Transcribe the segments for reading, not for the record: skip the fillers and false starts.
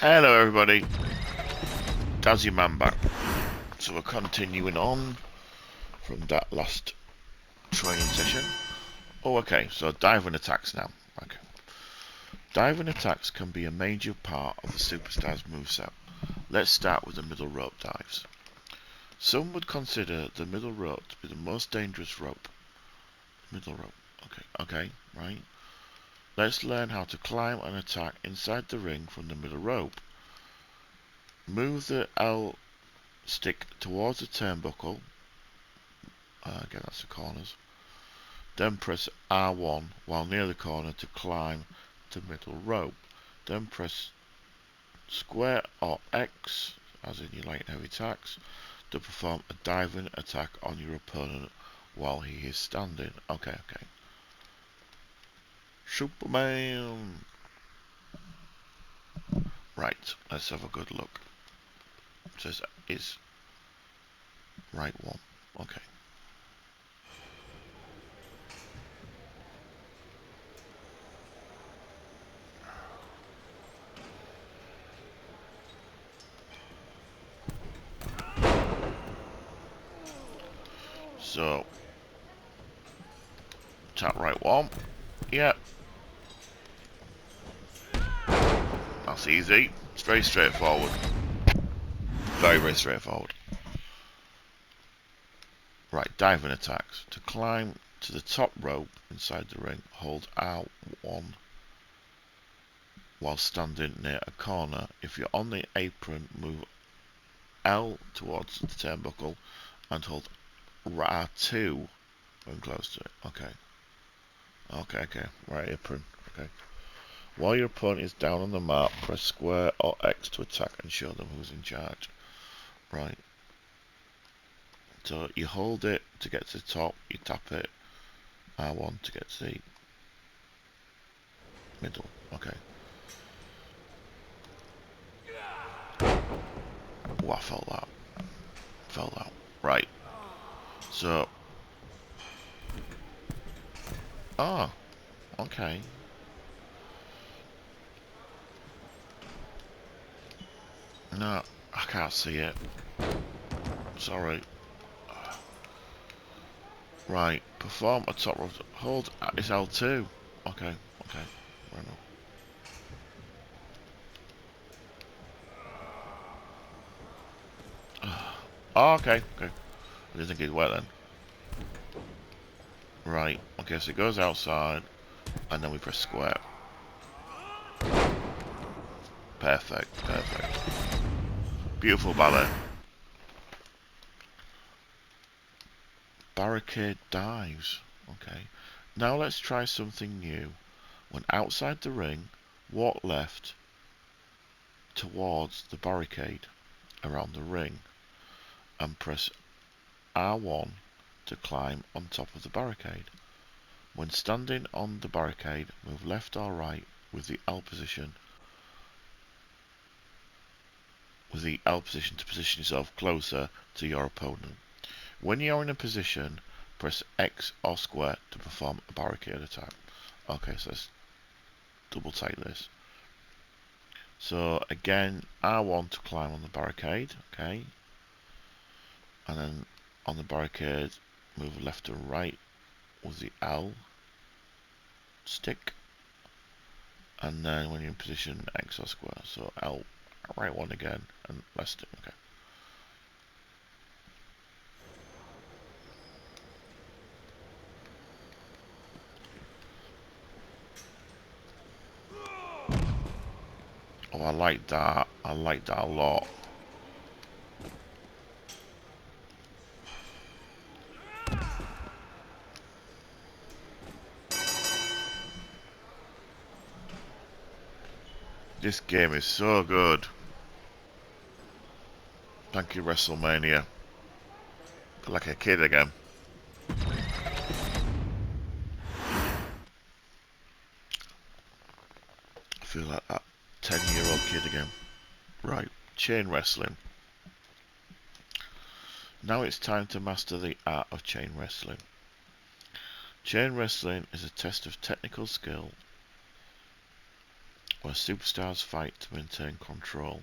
Hello everybody, Dazzy Man back. So we're continuing on from that last training session. Oh, okay, so diving attacks now. Okay. Diving attacks can be a major part of the Superstars moveset. Let's start with the middle rope dives. Some would consider the middle rope to be the most dangerous rope. Middle rope, okay, right. Let's learn how to climb and attack inside the ring from the middle rope. Move the L stick towards the turnbuckle. Again, that's the corners. Then press R1 while near the corner to climb the middle rope. Then press square or X, as in your light and heavy attacks, to perform a diving attack on your opponent while he is standing. Okay. Superman! Right, let's have a good look. It says is right one. Okay. So, tap right one. Yep. That's easy. It's very straightforward. Very straightforward. Right, diving attacks. To climb to the top rope inside the ring, hold R1 while standing near a corner. If you're on the apron, move L towards the turnbuckle and hold R2 when close to it. Okay. Right apron. Okay. While your opponent is down on the mat, press square or X to attack and show them who's in charge. Right. So you hold it to get to the top, you tap it, R1 to get to the middle. Okay. Oh, I felt that. Right. So. Oh. Okay. No, I can't see it. Sorry. Right. Perform a top row. Hold. It's L2. Okay. Right now. Oh, okay. I didn't think it'd work then. Right. Okay, so it goes outside, and then we press square. Perfect. Beautiful ballet. Barricade dives. Okay. Now let's try something new. When outside the ring, walk left towards the barricade around the ring and press R1 to climb on top of the barricade. When standing on the barricade, move left or right with the L position to position yourself closer to your opponent. When you are in a position, press X or square to perform a barricade attack. Okay, so let's double take this. So again, R1 to climb on the barricade, okay. And then on the barricade, move left and right with the L stick. And then when you're in position, X or square. So L, right one again, and left stick, okay. Oh, I like that a lot. This game is so good. Thank you, WrestleMania. Feel like a kid again. I feel like that 10-year-old kid again. Right, chain wrestling. Now it's time to master the art of chain wrestling. Chain wrestling is a test of technical skill where superstars fight to maintain control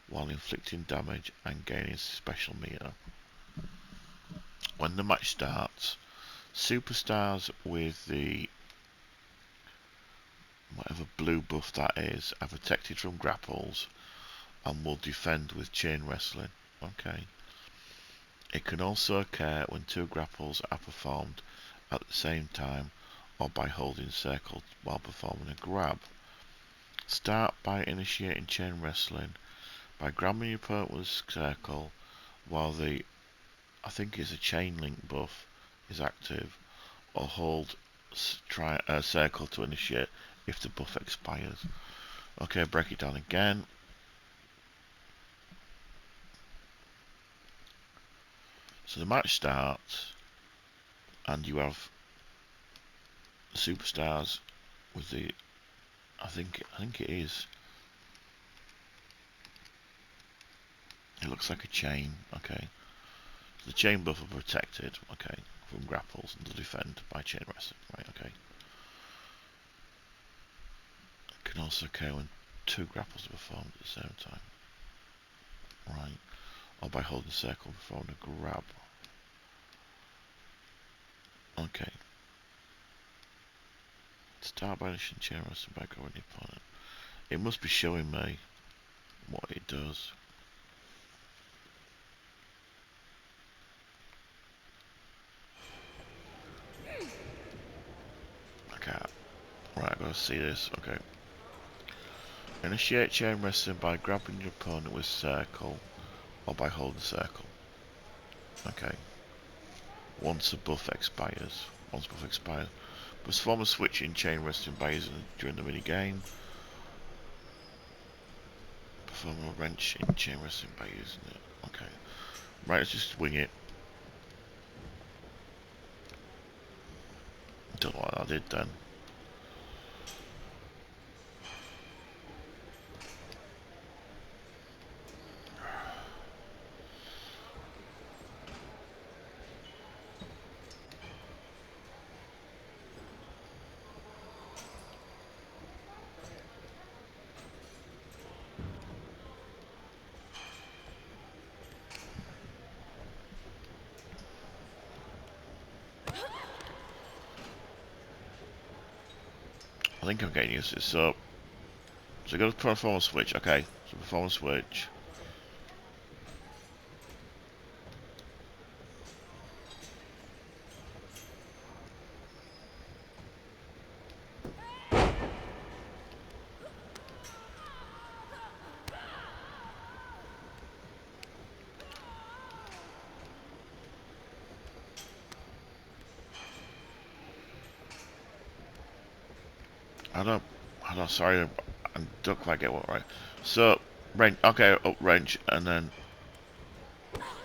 while inflicting damage and gaining special meter. When the match starts, superstars with the whatever blue buff that is are protected from grapples and will defend with chain wrestling. Okay. It can also occur when two grapples are performed at the same time or by holding circle while performing a grab. Start by initiating chain wrestling by grabbing your opponent with a circle while the, I think it's a chain link buff, is active, or hold try a circle to initiate if the buff expires. Okay, break it down again. So the match starts and you have superstars with the, I think it is, it looks like a chain. Okay, so the chain buff are protected, okay, from grapples and to defend by chain wrestling, right? Okay. It can also occur when two grapples are performed at the same time, right? Or by holding circle performing a grab. Okay. Start by initiating chain wrestling by grabbing the opponent. It must be showing me what it does. Okay. Right, I gotta see this. Okay. Initiate chain wrestling by grabbing your opponent with circle or by holding circle. Okay. Once the buff expires. Perform a switch in chain wrestling by using during the mini game. Perform a wrench in chain wrestling by using it. Okay. Right, let's just wing it. Don't know what I did then. I think I'm getting used to this. So go to perform a switch. Okay, so perform a switch. I don't, sorry, I don't quite get what right. So, wrench, okay, up wrench, and then,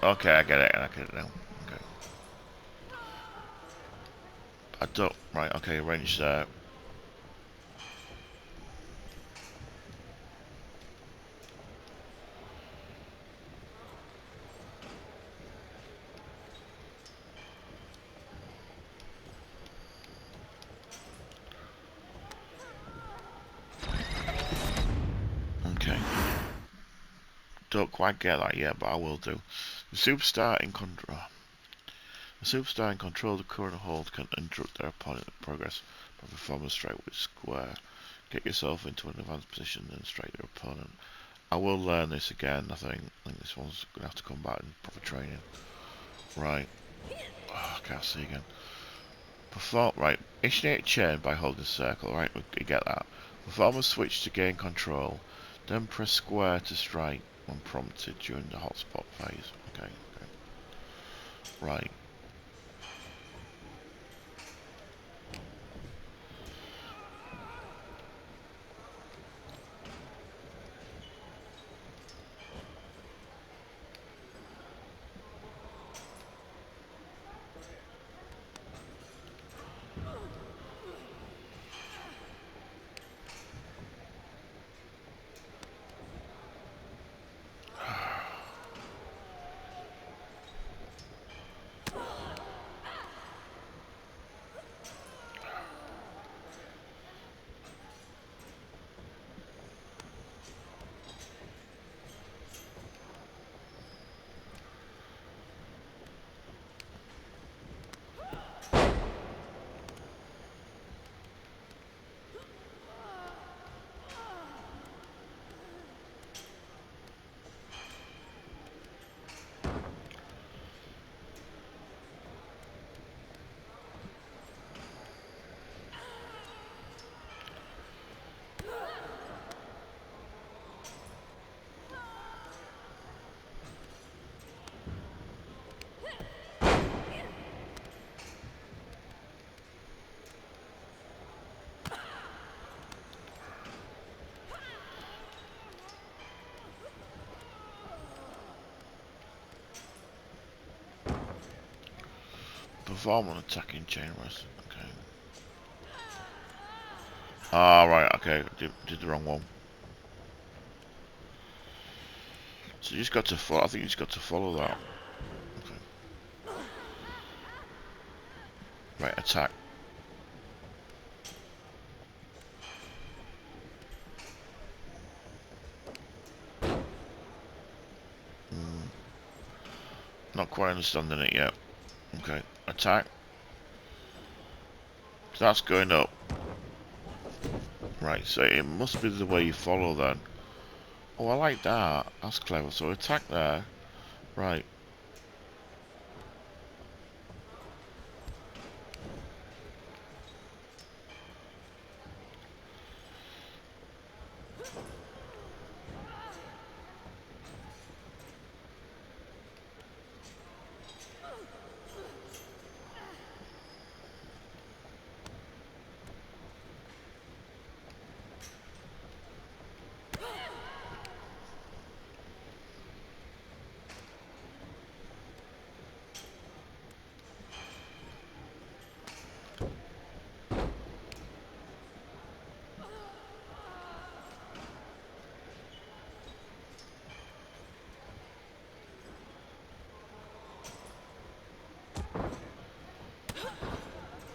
okay, I get it now. Okay. I don't, right, okay, wrench there. Okay. Don't quite get that yet, but I will do. The superstar in control. The superstar in control of the current hold can interrupt their opponent in progress by performing a straight with square. Get yourself into an advanced position and straight your opponent. I will learn this again, I think. I think this one's going to have to come back in proper training. Right. Oh, I can't see again. Right. Initiate chain by holding circle. Right, we get that. Perform a switch to gain control. Then press square to strike when prompted during the hotspot phase. Okay. Right. Perform an attack in chain rest. Okay. Ah, right, okay. Did the wrong one. So you just got to follow. I think you just got to follow that. Okay. Right, attack. Not quite understanding it yet. Okay, attack. So that's going up. Right, so it must be the way you follow then. Oh, I like that. That's clever. So attack there. Right.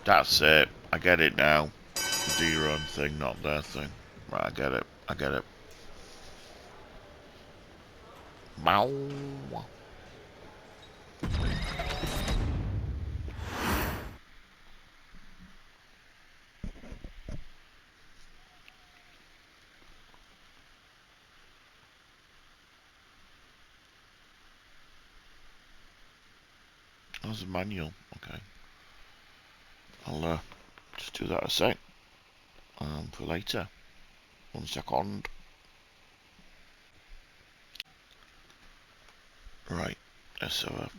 That's it. I get it now. Do your own thing, not their thing. Right, I get it. I get it. Bow. That's a manual. Okay. I'll just do that a sec. For later. 1 second. Right. So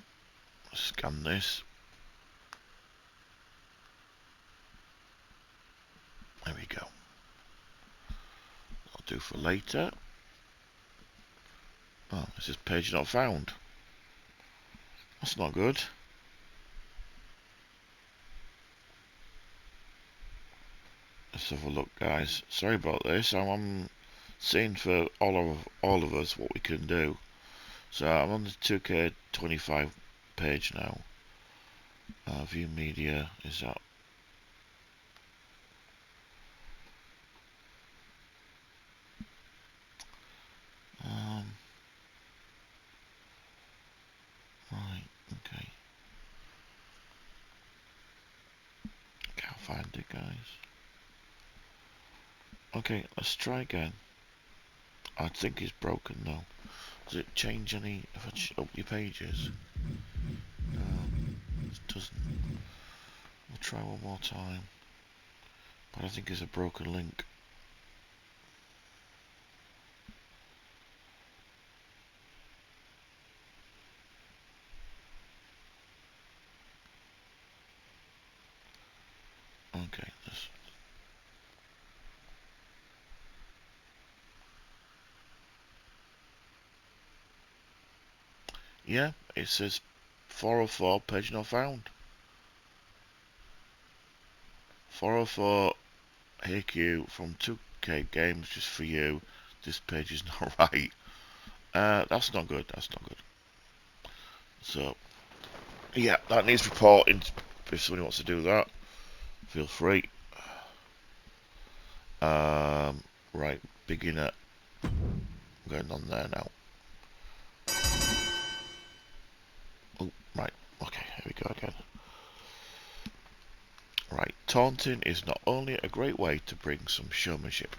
scan this. There we go. I'll do for later. Oh, this is page not found. That's not good. Let's have a look, guys. Sorry about this. I'm seeing for all of us what we can do. So I'm on the 2K25 page now. View media is that. Right. Okay. Can't find it, guys. Okay, let's try again. I think it's broken though. Does it change any if I up your pages? No, it doesn't. We'll try one more time. But I think it's a broken link. Okay, yeah, it says 404 page not found. 404 HQ from 2K Games just for you. This page is not right. That's not good. That's not good. So, yeah, that needs reporting. If somebody wants to do that, feel free. Right, beginner. Going on there now. Oh, right. Okay, here we go again. Right, taunting is not only a great way to bring some showmanship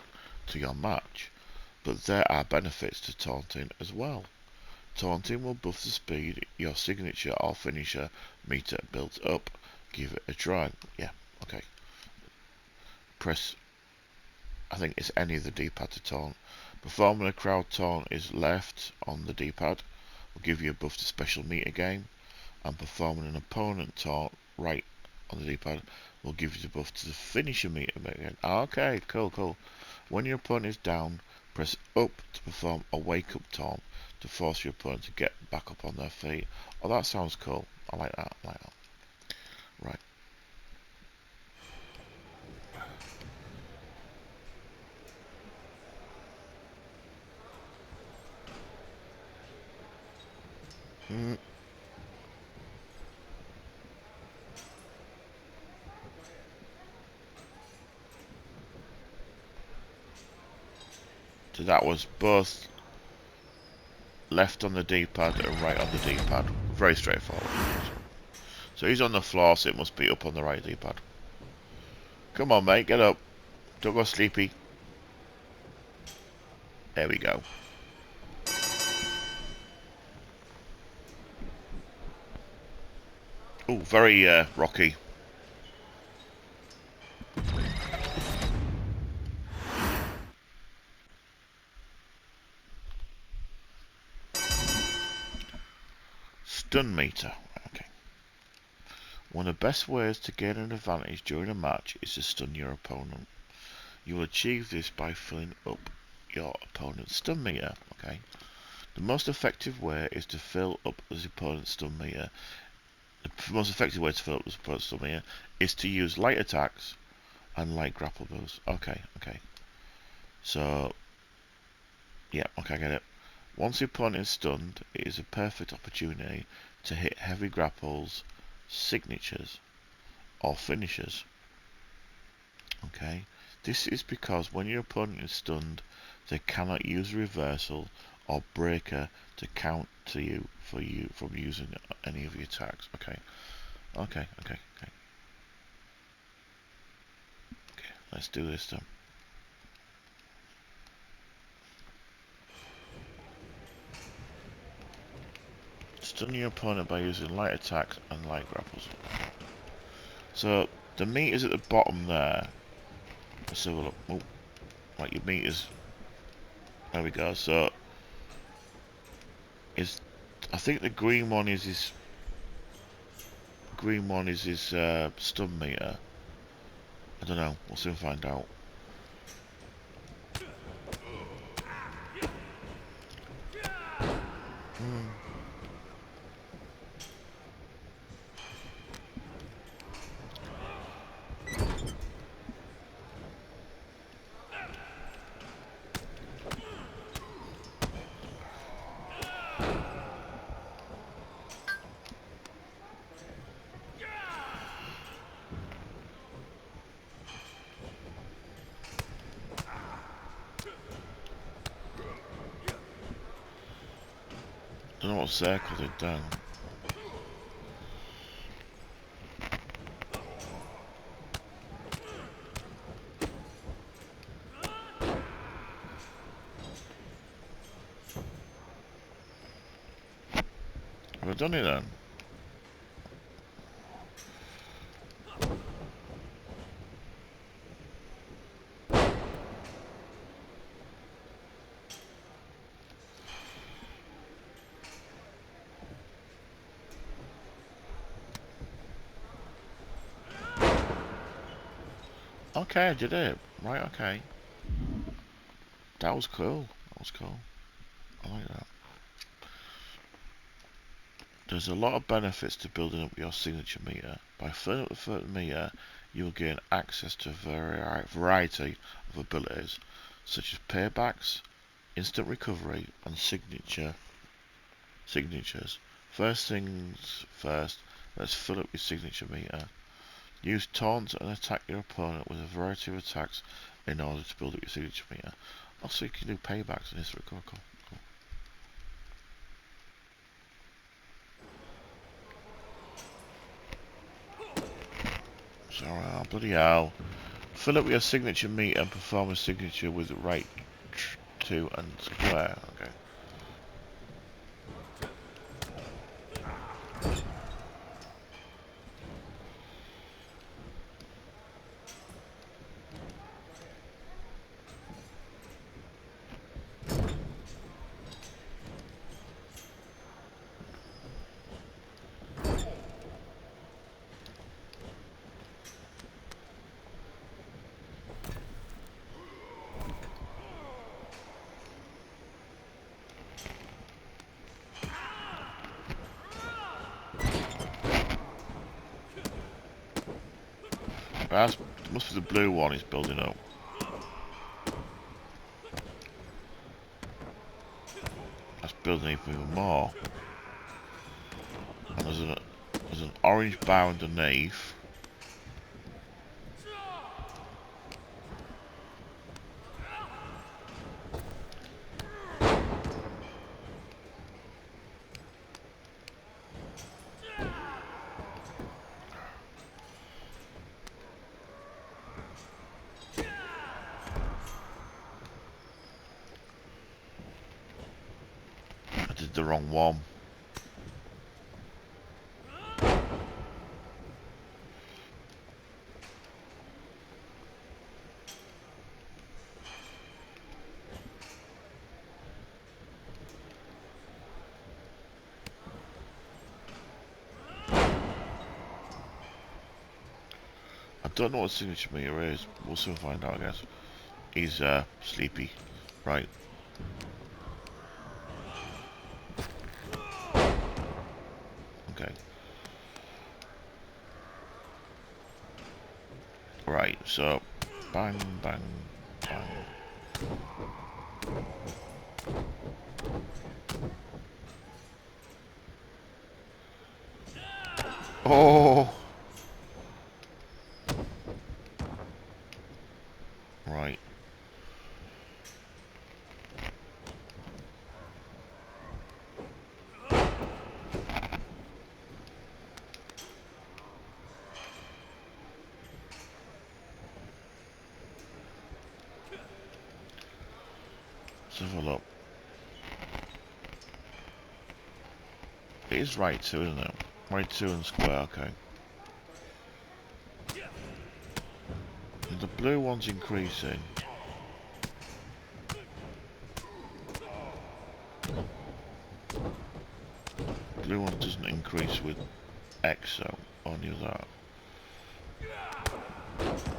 to your match, but there are benefits to taunting as well. Taunting will buff the speed your signature or finisher meter builds up. Give it a try. Yeah, okay. Press, I think it's any of the D-pad to taunt. Performing a crowd taunt is left on the D-pad. Will give you a buff to special meter game. And performing an opponent taunt right on the D-pad will give you the buff to the finisher meter again. Okay, cool. When your opponent is down, press up to perform a wake-up taunt to force your opponent to get back up on their feet. Oh, that sounds cool. I like that. Right. Mm. So that was both left on the D-pad and right on the D-pad. Very straightforward. So he's on the floor, so it must be up on the right D-pad. Come on, mate, get up. Don't go sleepy. There we go. Oh, very rocky. Stun meter. Okay. One of the best ways to gain an advantage during a match is to stun your opponent. You will achieve this by filling up your opponent's stun meter. Okay. The most effective way is to fill up the opponent's stun meter. The most effective way to fill up the opponent's stun meter is to use light attacks and light grapple moves. Okay, okay. So, yeah, okay, I get it. Once the opponent is stunned, it is a perfect opportunity to hit heavy grapples, signatures, or finishes. Okay, this is because when your opponent is stunned, they cannot use reversal or breaker to counter you from using any of your attacks. Okay, okay, okay, okay. Okay, let's do this then. Stun your opponent by using light attacks and light grapples. So the meters at the bottom there. Let's have a look. Oh, right, your meters. There we go. So I think the green one is his stun meter. I don't know. We'll soon find out. Hmm. Don't know what circle they've done. Have I done it then? Okay, I did it. Right, okay. That was cool. That was cool. I like that. There's a lot of benefits to building up your signature meter. By filling up the first meter, you will gain access to a variety of abilities, such as paybacks, instant recovery, and signatures. First things first, let's fill up your signature meter. Use taunt and attack your opponent with a variety of attacks in order to build up your signature meter. Also, you can do paybacks in this recovery. Cool. So, bloody hell. Fill up your signature meter and perform a signature with right 2 and square. Okay. That's must be the blue one is building up. That's building even more. And there's an orange bar underneath. I did the wrong one. I don't know what signature meter is. We'll soon find out, I guess. He's sleepy. Right. Okay. Right, so bang, bang, bang. Oh! Right. Let's have a look. It is right 2, isn't it? Right 2 and square, okay. The blue one's increasing. Blue one doesn't increase with X, so only that.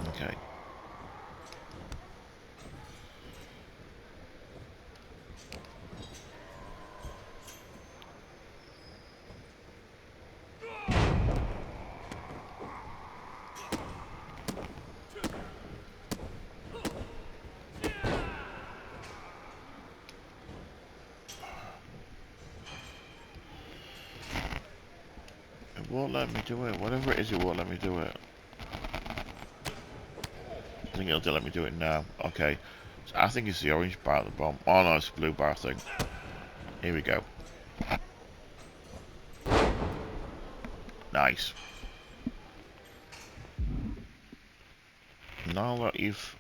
Okay. It won't let me do it. Whatever it is, it won't let me do it. I think it'll let me do it now. Okay. So I think it's the orange bar at the bottom. Oh no, it's the blue bar thing. Here we go. Nice. Now that you've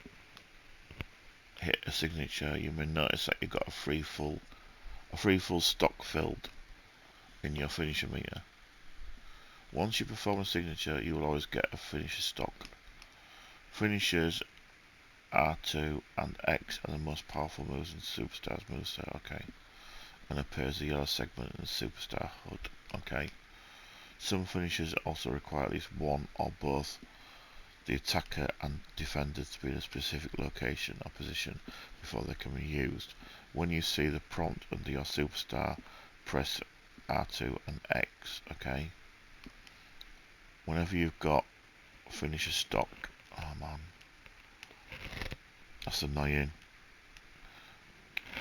hit a signature, you may notice that you've got a free full stock filled in your finisher meter. Once you perform a signature, you will always get a finisher stock. Finishers R2 and X are the most powerful moves in Superstar's moveset, okay. And appears the yellow segment in the Superstar HUD, okay. Some finishers also require at least one or both the attacker and defender to be in a specific location or position before they can be used. When you see the prompt under your Superstar, press R2 and X, okay. Whenever you've got finisher stock, oh man, that's annoying.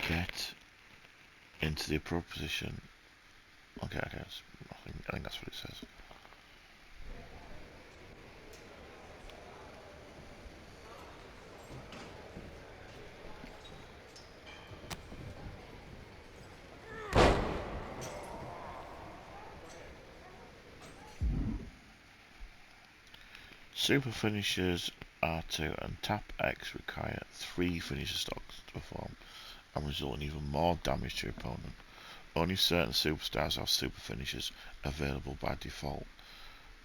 Get into the appropriate position. Okay, I think that's what it says. Super finishers R2 and tap X require 3 finisher stocks to perform and result in even more damage to your opponent. Only certain superstars have super finishers available by default.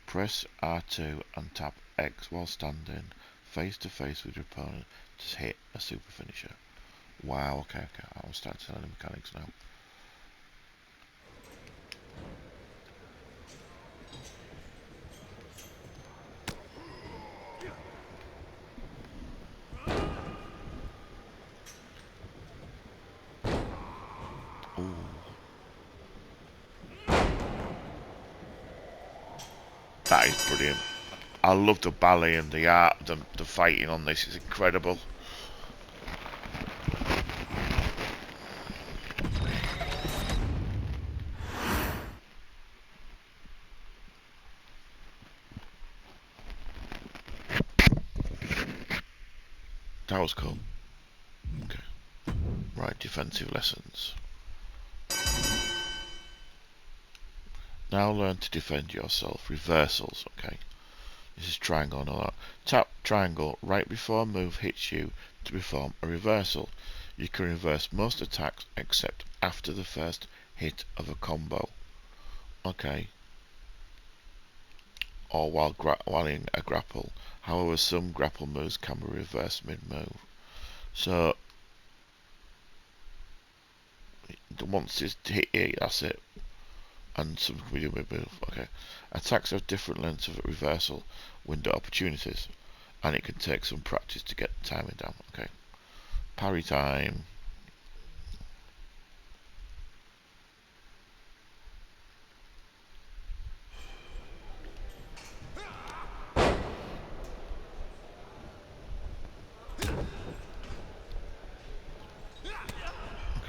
Press R2 and tap X while standing face to face with your opponent to hit a super finisher. Wow, okay, I'll start telling the mechanics now. Ooh. That is brilliant. I love the ballet and the art, the fighting on this is incredible. That was cool. Okay. Right, defensive lessons. Now learn to defend yourself. Reversals, okay. This is triangle and all that. Tap triangle right before a move hits you to perform a reversal. You can reverse most attacks except after the first hit of a combo. Okay. Or while in a grapple. However, some grapple moves can be reversed mid-move. So, once it's hit you, that's it. And some can be done mid-move. Okay. Attacks have different lengths of reversal window opportunities. And it can take some practice to get the timing down. Okay. Parry time.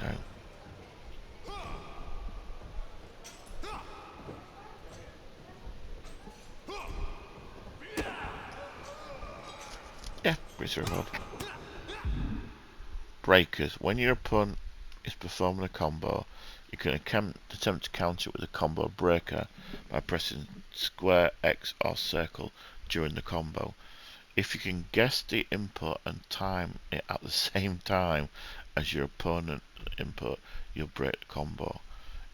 Okay. Yeah, pretty straightforward. Breakers. When your opponent is performing a combo, you can attempt to counter it with a combo breaker by pressing square, X or circle during the combo. If you can guess the input and time it at the same time as your opponent's input, you'll break the combo.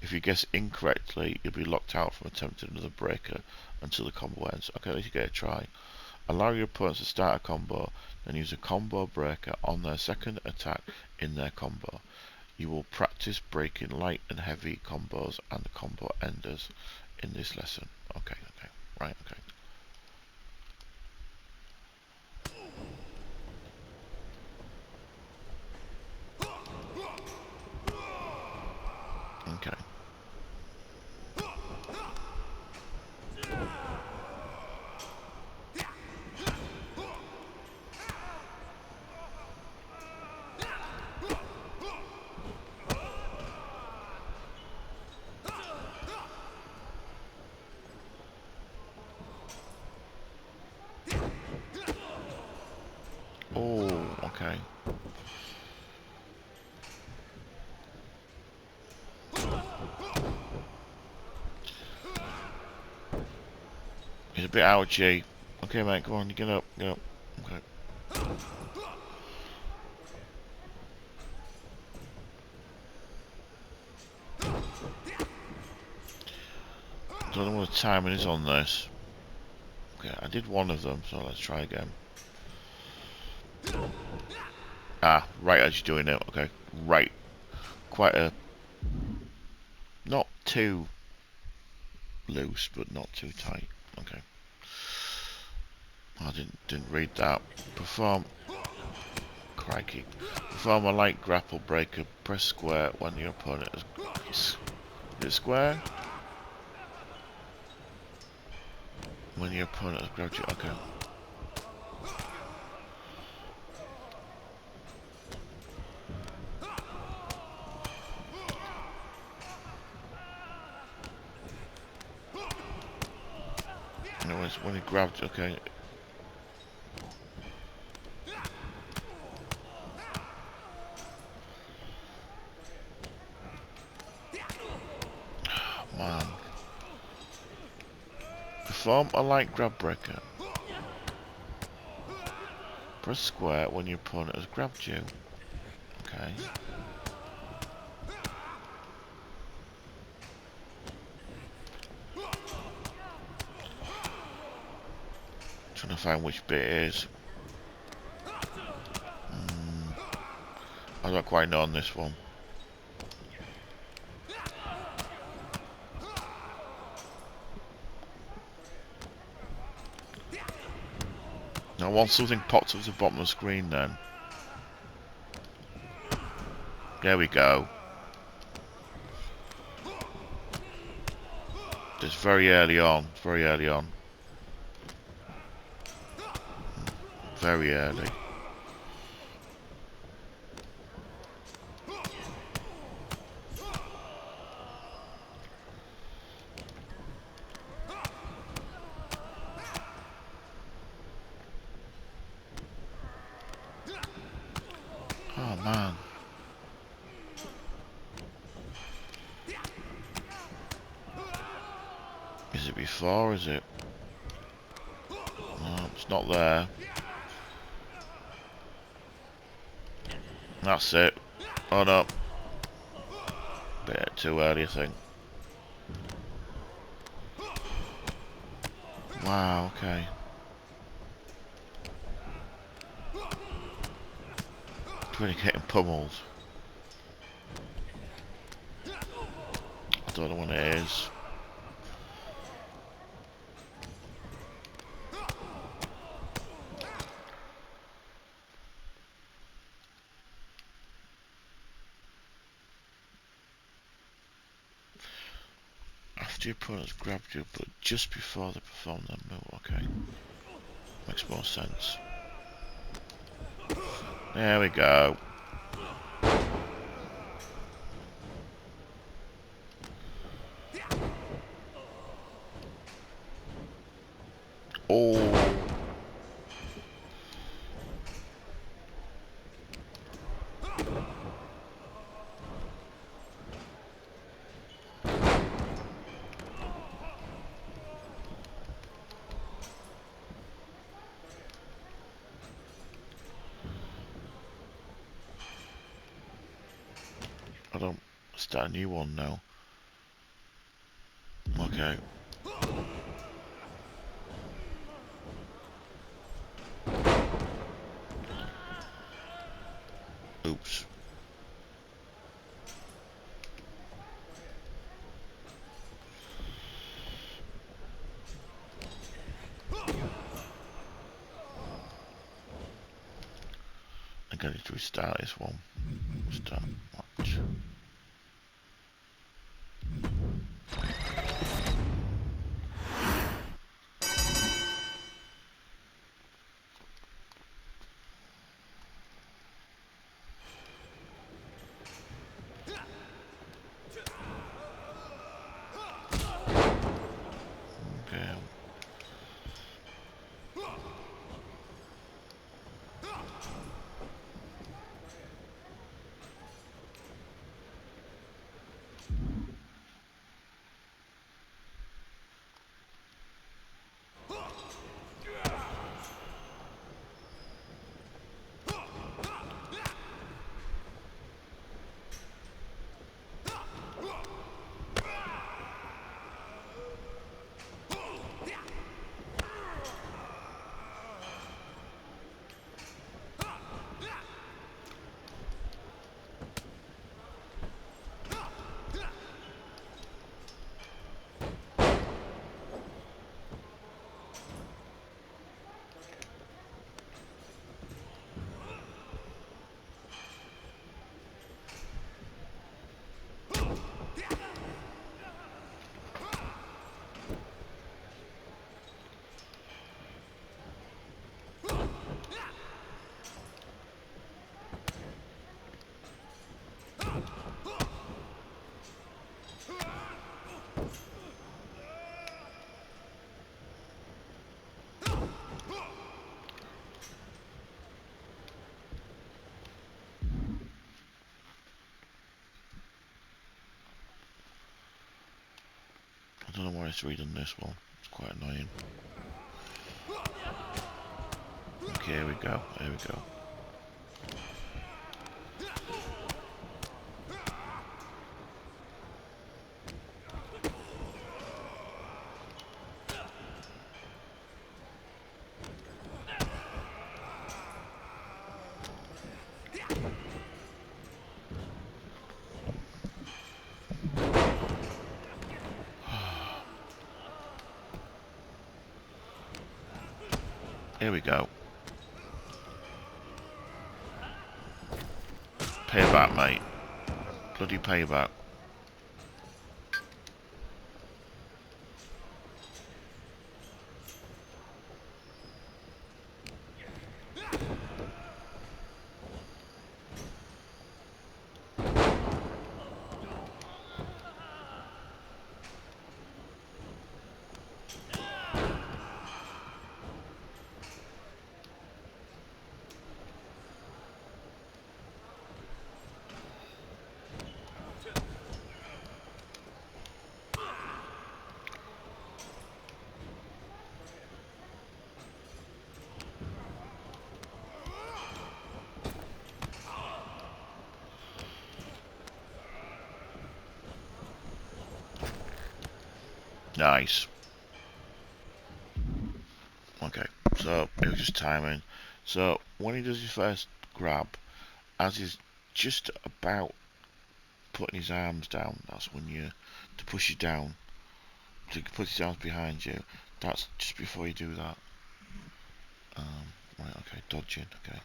If you guess incorrectly, you'll be locked out from attempting another breaker until the combo ends. Okay, let's give it a try. Allow your opponents to start a combo, then use a combo breaker on their second attack in their combo. You will practice breaking light and heavy combos and the combo enders in this lesson. Okay, right, okay. Okay. Oh, okay. It's a bit ouchy. Okay, mate, come on, get up, get up. Okay. Don't know what the timing is on this. Okay, I did one of them, so let's try again. Ah, right as you're doing it. Okay, right. Quite a... not too loose, but not too tight. Okay. I didn't read that. Perform... Crikey. Perform a light grapple breaker. Press square when your opponent is... Is it square? When your opponent has grabbed you. Okay. Anyways, when he grabbed... Okay. Man. Perform a light grab breaker. Press square when your opponent has grabbed you. Okay. Trying to find which bit it is. I don't quite know on this one. Now once something pops up to the bottom of the screen then. There we go. It's very early on. Very early on. very early. Oh man. Is it before, is it? No, it's not there. That's it. Oh no. Bit too early, I think. Wow, okay. It's really getting pummeled. I don't know what it is. After your opponent's grabbed you, but just before they perform their move. Okay. Makes more sense. There we go. Oh. I don't start a new one now. Okay. Oops. I'm going to restart this one. Start match. Okay. I don't know why it's reading this one. It's quite annoying. Okay, here we go. Here we go. Here we go. Payback, mate. Bloody payback. Nice. Okay, so it was just timing. So when he does his first grab, as he's just about putting his arms down, that's when you to push you down, to put his arms behind you. That's just before you do that. Right, okay, dodging, okay.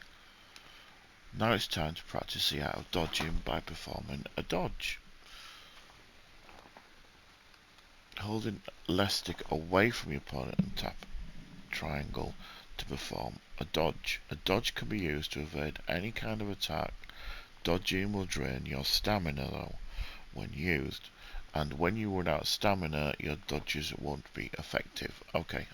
Now it's time to practice the art of dodging by performing a dodge. Holding left stick away from your opponent and tap triangle to perform a dodge. A dodge can be used to evade any kind of attack. Dodging will drain your stamina though when used, and when you run out of stamina your dodges won't be effective. Okay.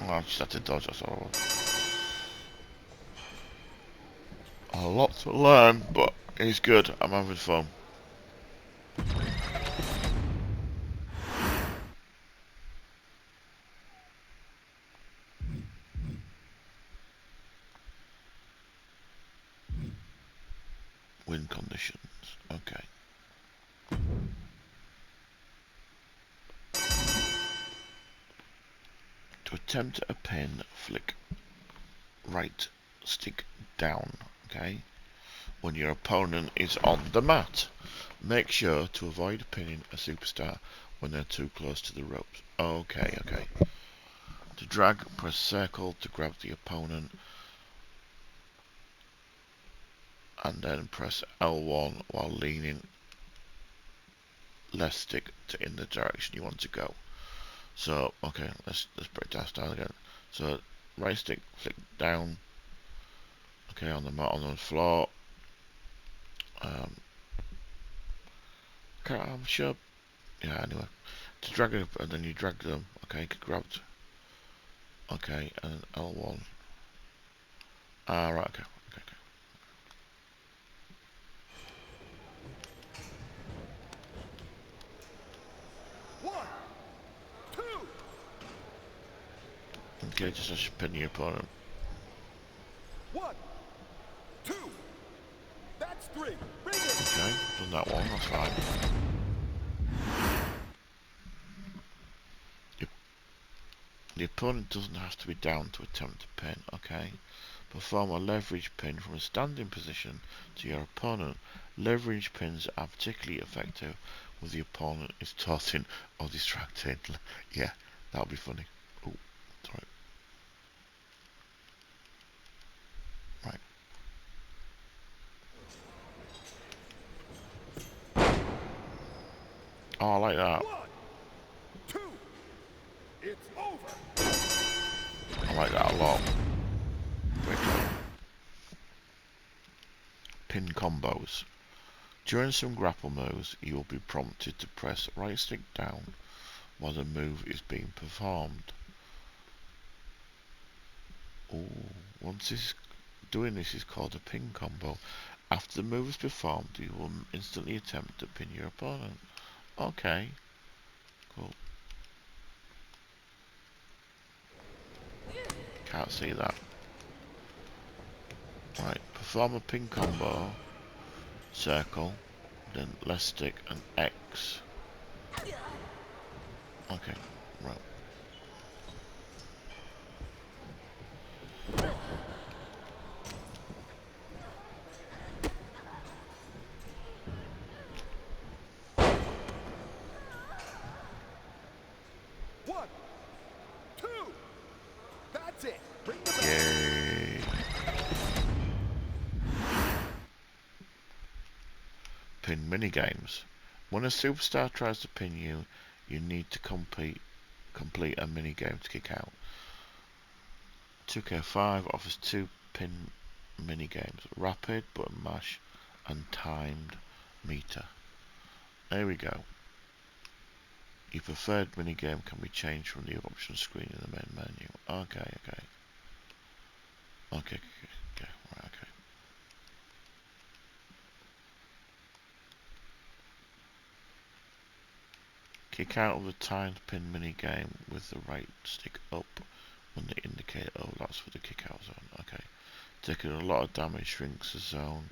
I just had to dodge, that's all. A lot to learn, but it's good. I'm having fun. Win conditions. Okay. To attempt a pin, flick right stick down. Okay. When your opponent is on the mat, make sure to avoid pinning a superstar when they're too close to the ropes. Okay. To drag, press circle to grab the opponent, and then press L1 while leaning left stick to in the direction you want to go. So okay, let's break that down again. So right stick, flick down. Okay, on the mat, on the floor. Okay, I'm sure. Yeah, anyway, to drag it up, and then you drag them. Okay, get grabbed. Okay, and L1. Ah, right. Okay. One, two. Okay, just as you pin your opponent. 1, 2. That's 3. Bring it. Okay, done that one. That's fine. The opponent doesn't have to be down to attempt a pin. Okay. Perform a leverage pin from a standing position to your opponent. Leverage pins are particularly effective when the opponent is tossing or distracted. Yeah, that'll be funny. Oh, sorry. Right. Oh, I like that. 1, 2. It's over. I like that a lot. Very clever. Pin combos. During some grapple moves, you will be prompted to press right stick down while the move is being performed. Once doing this is called a pin combo. After the move is performed, you will instantly attempt to pin your opponent. Okay, cool. Can't see that. Right, perform a pin combo, circle, then left stick and X. Okay, right. One, two. That's it. Bring the back. Yay. Pin minigames. When a superstar tries to pin you, you need to complete a minigame to kick out. 2K25 offers 2 pin minigames, rapid button mash and timed meter. There we go. Your preferred minigame can be changed from the options screen in the main menu. Okay. Okay, okay, right, okay. Kick out of the timed pin mini game with the right stick up when they indicate. Oh, that's for the kick out zone. Okay. Taking a lot of damage shrinks the zone.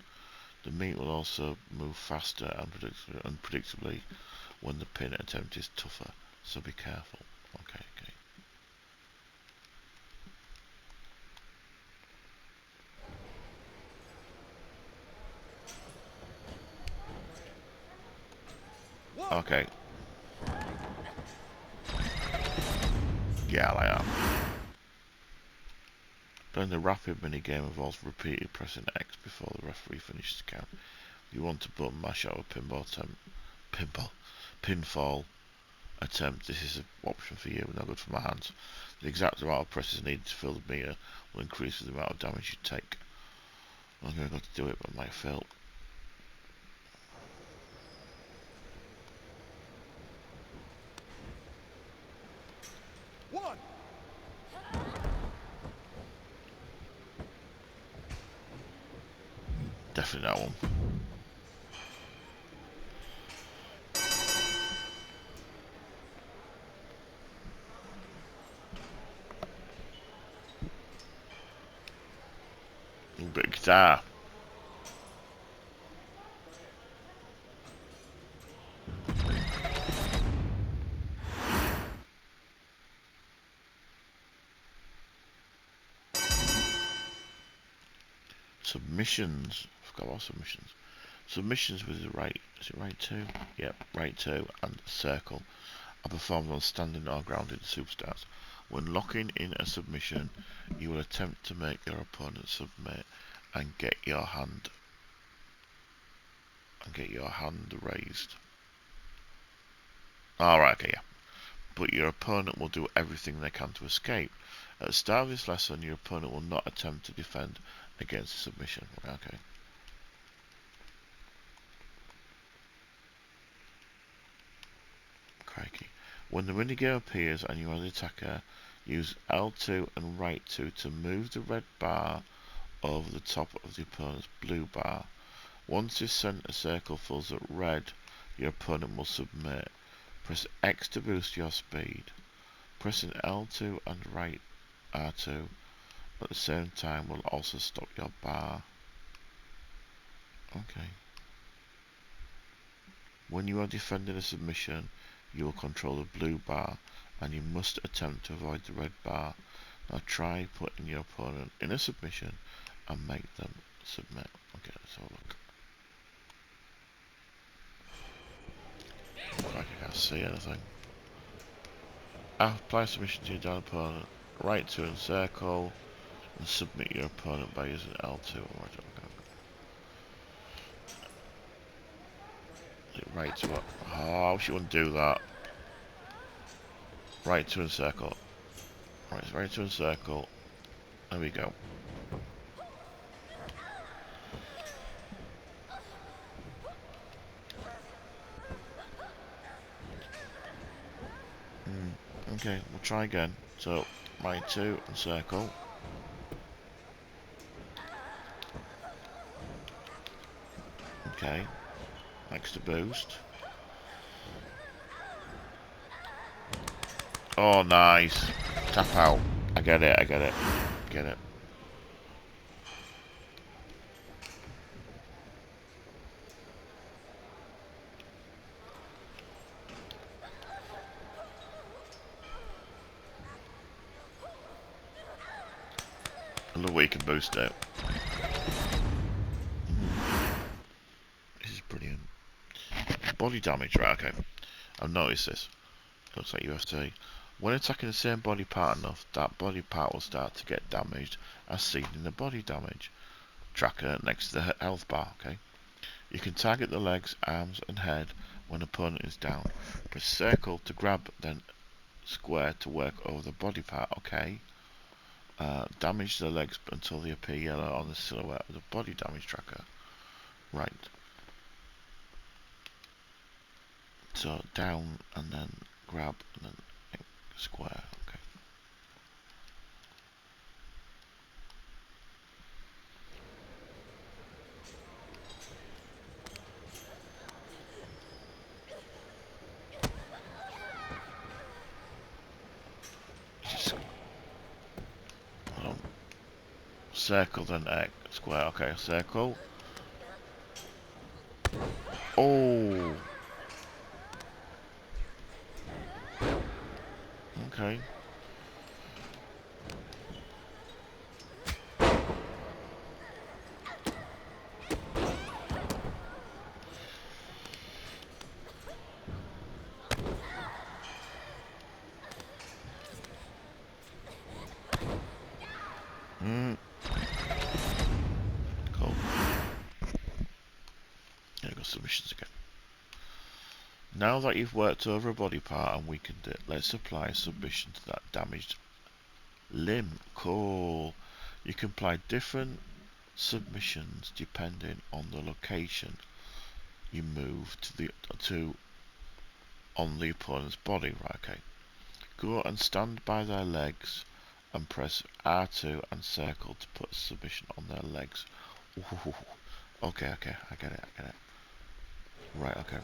The meat will also move faster and unpredictably when the pin attempt is tougher, so be careful. Okay, okay. One. Okay. Yeah, I am. Playing the rapid mini game involves repeatedly pressing X before the referee finishes the count. You want to button mash out a pinfall attempt. This is an option for you, not good for my hands. The exact amount of presses needed to fill the meter will increase with the amount of damage you take. I'm going to go to do it, but I might fail. One. Definitely that one. A bit of guitar. Submissions. I forgot about submissions. Submissions with the right. Is it right two? Yep, right two and circle are performed on standing or grounded superstars. When locking in a submission, you will attempt to make your opponent submit and get your hand raised. Alright, okay, yeah. But your opponent will do everything they can to escape. At the start of this lesson, your opponent will not attempt to defend against a submission. Okay. Crikey. When the minigame appears and you are the attacker, use L2 and right 2 to move the red bar over the top of the opponent's blue bar. Once this center circle fills up red, your opponent will submit. Press X to boost your speed. Pressing L2 and right R2 at the same time will also stop your bar. Okay. When you are defending a submission, you will control the blue bar and you must attempt to avoid the red bar. Now try putting your opponent in a submission and make them submit. Okay, let's have a look. Like I can't see anything. Apply submission to your down opponent. Right to encircle and submit your opponent by using L2. Right to what? Oh, she wouldn't do that. Right to encircle. Right to encircle. There we go. Okay, we'll try again. So, right to encircle. Okay. Extra boost. Oh, nice. Tap out. I get it, Get it. I love where you can boost it. This is brilliant. Body damage, right, okay. I've noticed this. Looks like UFC. When attacking the same body part enough, that body part will start to get damaged as seen in the body damage tracker next to the health bar, okay? You can target the legs, arms and head when opponent is down. Press circle to grab, then square to work over the body part, okay? Damage the legs until they appear yellow on the silhouette of the body damage tracker. Right. So down and then grab and then square, okay. circle then X, square. Okay, circle. Oh. Okay. Cool. There go submissions again. Now that you've worked over a body part and weakened it, let's apply a submission to that damaged limb. Cool. You can apply different submissions depending on the location you move to on the opponent's body. Right, okay. Go and stand by their legs and press R2 and circle to put a submission on their legs. Ooh. Okay, I get it. Right, okay.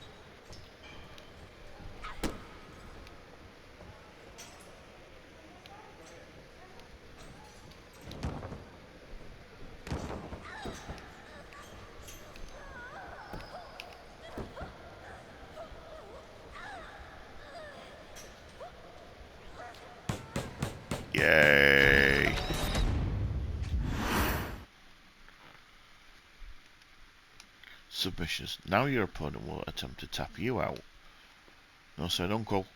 Yay! Submissions. Now your opponent will attempt to tap you out. No said uncle.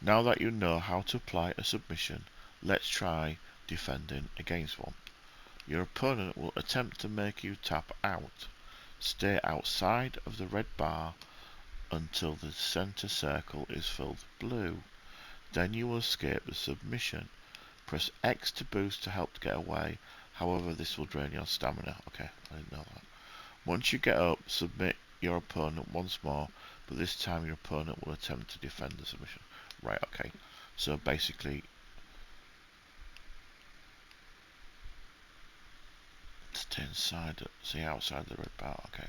Now that you know how to apply a submission, let's try defending against one. Your opponent will attempt to make you tap out. Stay outside of the red bar until the center circle is filled with blue. Then you will escape the submission. Press X to boost to help get away. However, this will drain your stamina. Okay, I didn't know that. Once you get up, submit your opponent once more, but this time your opponent will attempt to defend the submission. Right, okay. So basically, stay inside, see outside the red bar. Okay.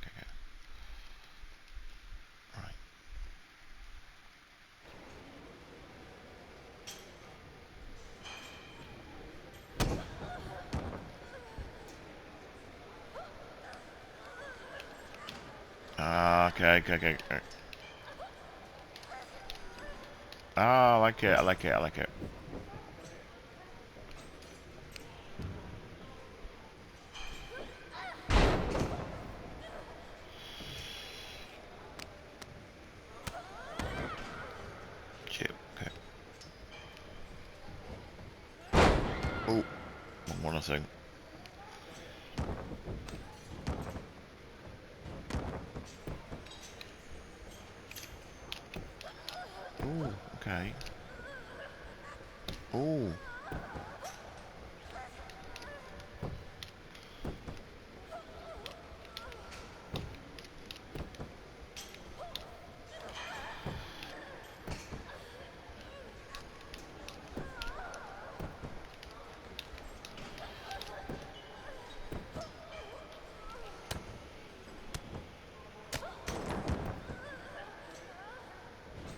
Right. Okay. Ah, I like it. Chip, okay. Oh, one thing. Oh, okay. Oh.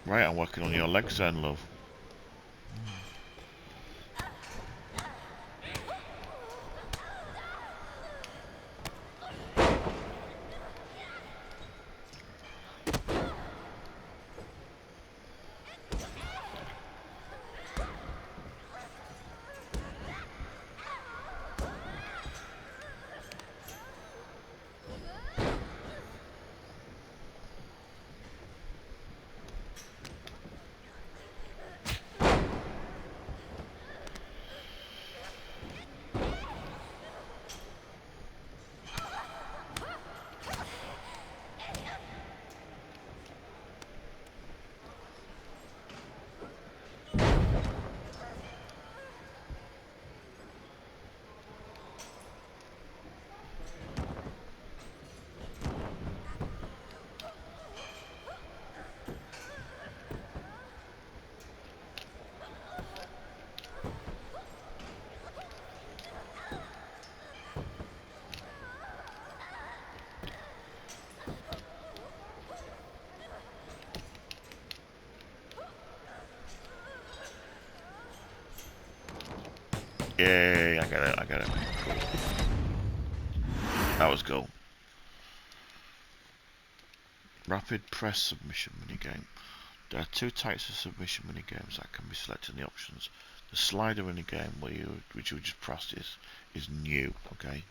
Right, I'm working on your legs then, love. Yay, I get it, I get it. Cool. That was cool. Rapid press submission minigame. There are two types of submission minigames that can be selected in the options. The slider minigame, which we just pressed, is new. Okay.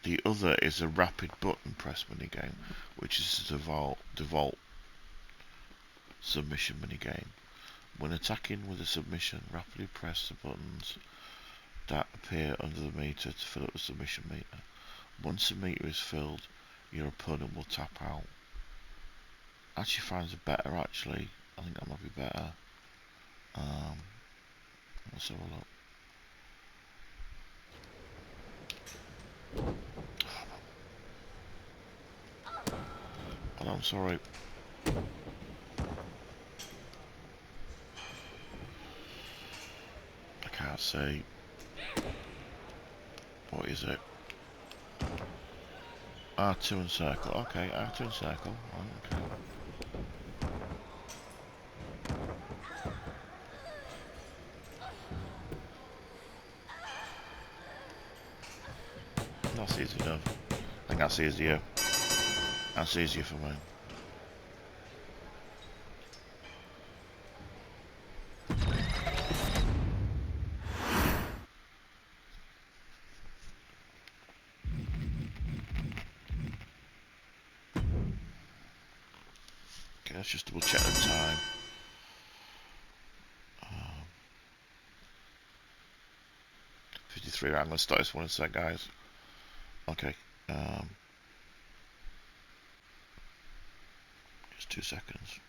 The other is a rapid button press minigame, which is the default submission minigame. When attacking with a submission, rapidly press the buttons that appear under the meter to fill up the submission meter. Once the meter is filled, your opponent will tap out. Actually finds it better, actually. I think that might be better. Let's have a look. Oh, I'm sorry. I can't see. What is it? R2 and circle. Okay, R2 and circle. Okay. That's easy enough. I think that's easier. That's easier for me. Okay, let's just double check the time. 53. Right, I'm going to start this one in a sec, guys. Okay. Just 2 seconds.